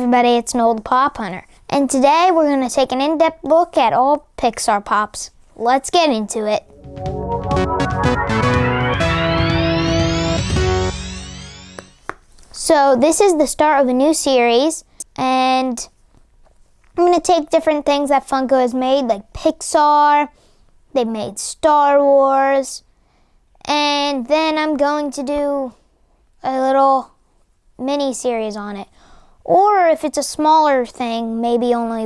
everybody, it's Noel the PopHunter, and today we're going to take an in-depth look at all Pixar Pops. Let's get into it. So this is the start of a new series, and I'm going to take different things that Funko has made, like Pixar, they've made Star Wars, and then I'm going to do a little mini-series on it. Or if it's a smaller thing, maybe only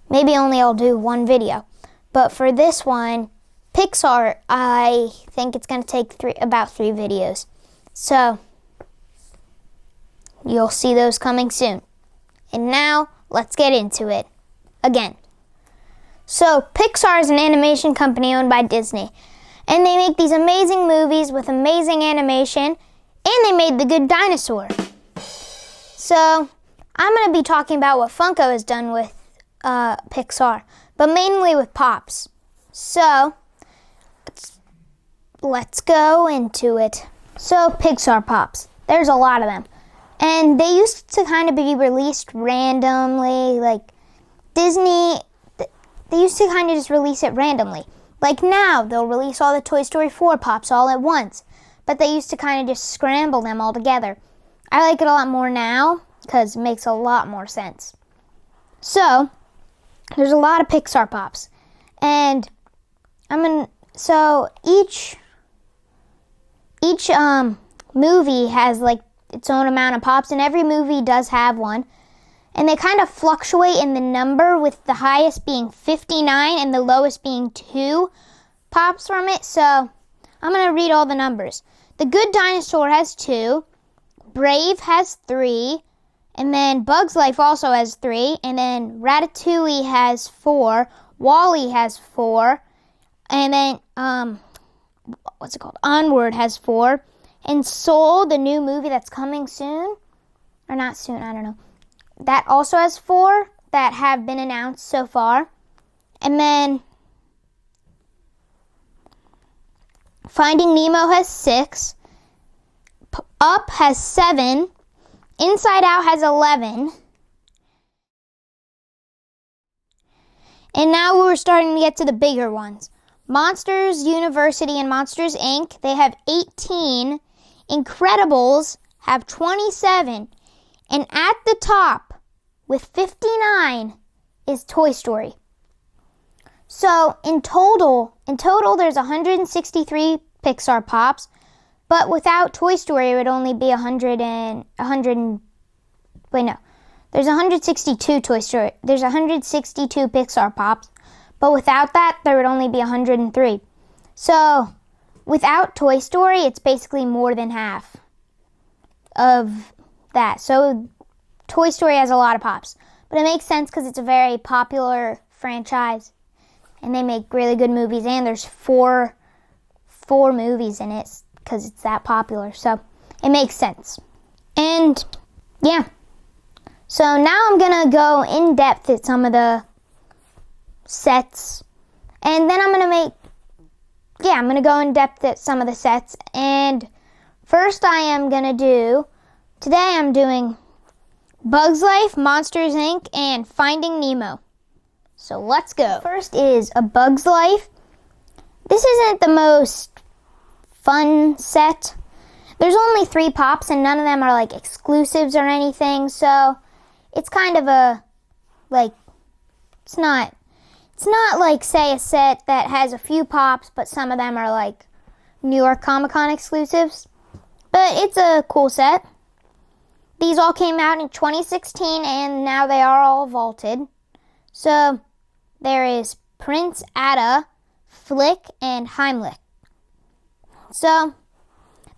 I'll do one video. But for this one, Pixar, I think it's going to take about three videos. So, you'll see those coming soon. And now, let's get into it. Again. So, Pixar is an animation company owned by Disney. And they make these amazing movies with amazing animation. And they made The Good Dinosaur. So, I'm going to be talking about what Funko has done with Pixar, but mainly with Pops. So, let's go into it. So, Pixar Pops. There's a lot of them. And they used to kind of be released randomly, like Disney, they used to kind of just release it randomly. Like now, they'll release all the Toy Story 4 Pops all at once, but they used to kind of just scramble them all together. I like it a lot more now because it makes a lot more sense. So, there's a lot of Pixar Pops. And each movie has like its own amount of Pops, and every movie does have one. And they kind of fluctuate in the number, with the highest being 59 and the lowest being 2 Pops from it. So, I'm going to read all the numbers. The Good Dinosaur has 2. Brave has 3, and then Bug's Life also has 3, and then Ratatouille has 4, WALL-E has 4, and then, Onward has 4, and Soul, the new movie that's coming soon, or not soon, I don't know, that also has 4 that have been announced so far, and then Finding Nemo has 6, Up has 7, Inside Out has 11, and now we're starting to get to the bigger ones. Monsters University and Monsters Inc., they have 18, Incredibles have 27, and at the top with 59 is Toy Story. So in total there's 163 Pixar Pops, but without Toy Story, it would only be there's 162 Toy Story. There's 162 Pixar Pops, but without that, there would only be 103. So, without Toy Story, it's basically more than half of that. So, Toy Story has a lot of Pops, but it makes sense because it's a very popular franchise, and they make really good movies, and there's four movies in it, because it's that popular, so it makes sense. And yeah, so now I'm gonna go in depth at some of the sets, and then I'm gonna go in depth at some of the sets. And first I'm doing Bug's Life, Monsters Inc., and Finding Nemo. So let's go. First is A Bug's Life. This isn't the most fun set. There's only 3 Pops, and none of them are like exclusives or anything, so it's kind of it's not like, say, a set that has a few Pops, but some of them are like New York Comic Con exclusives. But it's a cool set. These all came out in 2016, and now they are all vaulted. So there is Prince Ada, Flick, and Heimlich. So,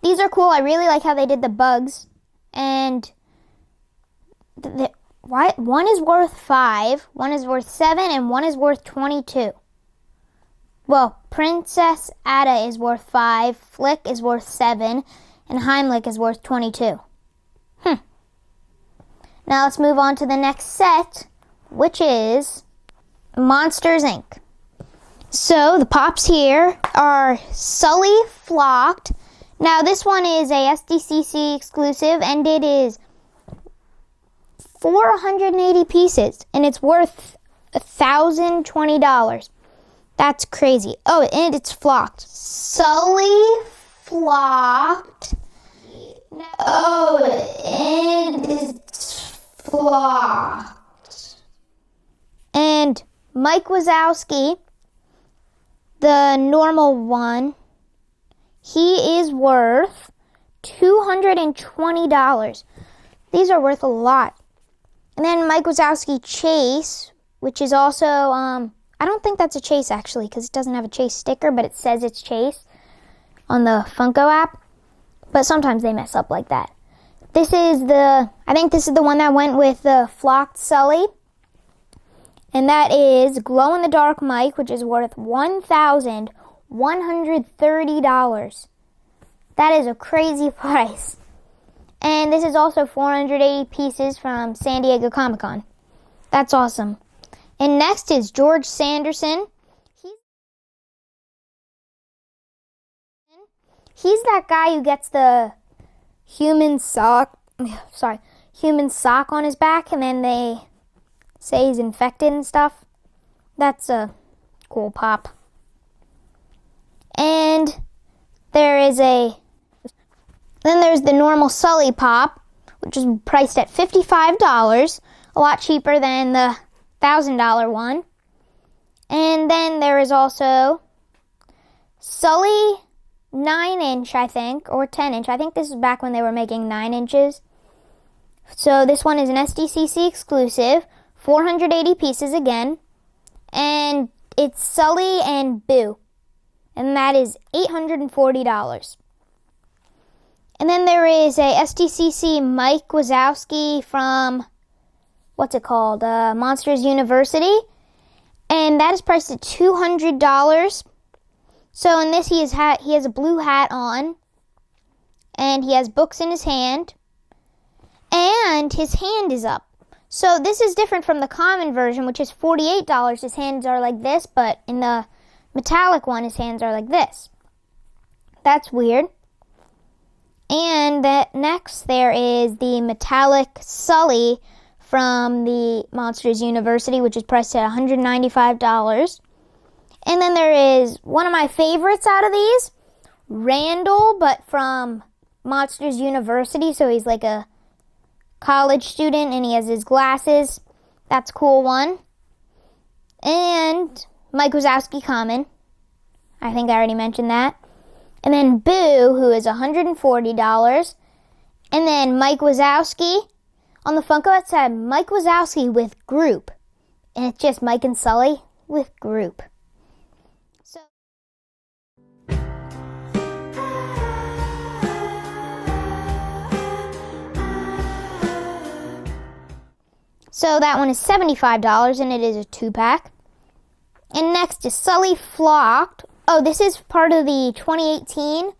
these are cool. I really like how they did the bugs. And one is worth 5, one is worth 7, and one is worth 22. Well, Princess Ada is worth 5, Flick is worth 7, and Heimlich is worth 22. Now let's move on to the next set, which is Monsters Inc. So the Pops here are Sully Flocked. Now this one is a SDCC exclusive, and it is 480 pieces, and it's worth $1,020. That's crazy. Oh, and it's flocked. Sully flocked. Oh, and it's flocked. And Mike Wazowski, the normal one, he is worth $220. These are worth a lot. And then Mike Wazowski Chase, which is also, I don't think that's a Chase actually, because it doesn't have a Chase sticker, but it says it's Chase on the Funko app. But sometimes they mess up like that. I think this is the one that went with the flocked Sully. And that is glow-in-the-dark Mike, which is worth $1,130. That is a crazy price. And this is also 480 pieces from San Diego Comic-Con. That's awesome. And next is George Sanderson. He's that guy who gets the human sock on his back, and then they say he's infected and stuff. That's a cool pop. And there's the normal Sully pop, which is priced at $55, a lot cheaper than the $1,000 one. And then there is also Sully 9-inch, I think, or 10-inch. I think this is back when they were making 9 inches. So this one is an SDCC exclusive, 480 pieces again, and it's Sully and Boo, and that is $840. And then there is a SDCC Mike Wazowski from, Monsters University, and that is priced at $200. So in this, he has a blue hat on, and he has books in his hand, and his hand is up. So this is different from the common version, which is $48. His hands are like this, but in the metallic one, his hands are like this. That's weird. And next, there is the metallic Sully from the Monsters University, which is priced at $195. And then there is one of my favorites out of these, Randall, but from Monsters University. So he's like a college student, and he has his glasses. That's a cool one. And Mike Wazowski Common. I think I already mentioned that. And then Boo, who is $140. And then Mike Wazowski. On the Funko, it said Mike Wazowski with group. And it's just Mike and Sully with group. So that one is $75, and it is a 2-pack. And next is Sully Flocked. Oh, this is part of the 2018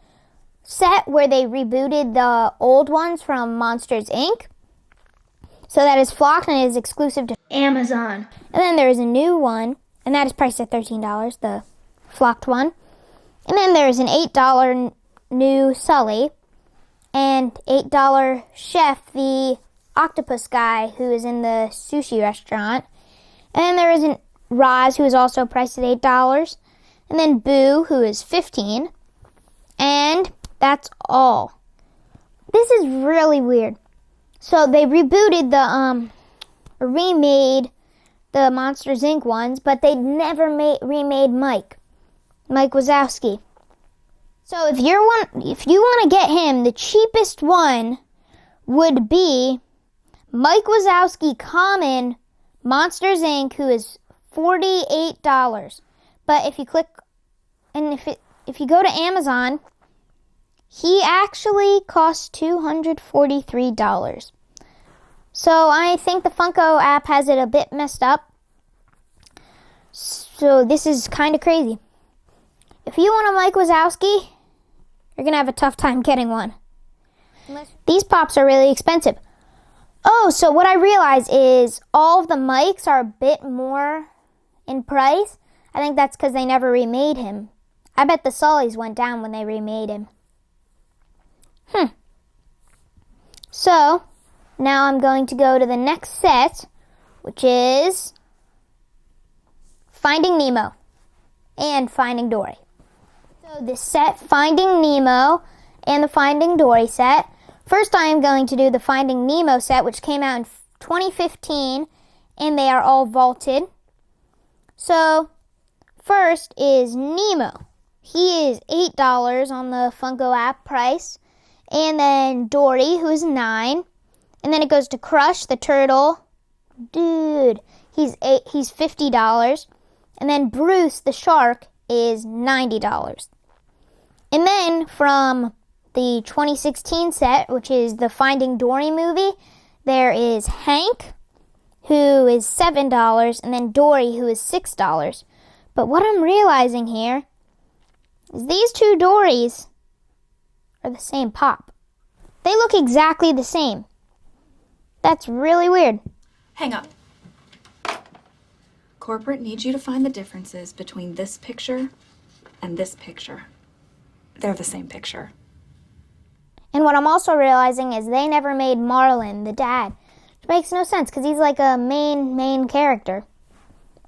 set where they rebooted the old ones from Monsters, Inc. So that is Flocked, and it is exclusive to Amazon. And then there is a new one, and that is priced at $13, the Flocked one. And then there is an $8 new Sully, and $8 Chef, the octopus guy who is in the sushi restaurant. And then there is an Roz, who is also priced at $8. And then Boo, who is $15. And that's all. This is really weird. So they rebooted remade the Monsters, Inc. ones, but they never remade Mike Wazowski. So if you want to get him, the cheapest one would be Mike Wazowski Common Monsters, Inc., who is $48. But if you click, and if you go to Amazon, he actually costs $243. So I think the Funko app has it a bit messed up. So this is kind of crazy. If you want a Mike Wazowski, you're going to have a tough time getting one. These pops are really expensive. Oh, so what I realized is all of the Mikes are a bit more in price. I think that's because they never remade him. I bet the Sullys went down when they remade him. So, Now I'm going to go to the next set, which is Finding Nemo and Finding Dory. So this set, Finding Nemo and the Finding Dory set. First I am going to do the Finding Nemo set, which came out in 2015, and they are all vaulted. So first is Nemo. He is $8 on the Funko app price. And then Dory, who is $9. And then it goes to Crush, the turtle. Dude, he's $50. And then Bruce, the shark, is $90. And then from the 2016 set, which is the Finding Dory movie, there is Hank, who is $7, and then Dory, who is $6. But what I'm realizing here is these two Dorys are the same pop. They look exactly the same. That's really weird. Hang up. Corporate needs you to find the differences between this picture and this picture. They're the same picture. And what I'm also realizing is they never made Marlin, the dad. Which makes no sense because he's like a main character.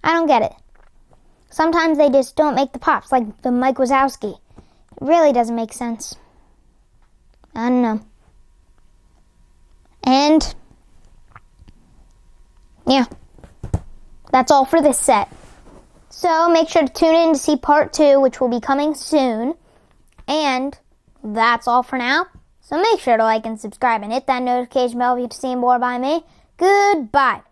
I don't get it. Sometimes they just don't make the pops, like the Mike Wazowski. It really doesn't make sense. I don't know. And yeah, that's all for this set. So make sure to tune in to see part 2, which will be coming soon. And that's all for now. So make sure to like and subscribe and hit that notification bell if you want to see more by me. Goodbye.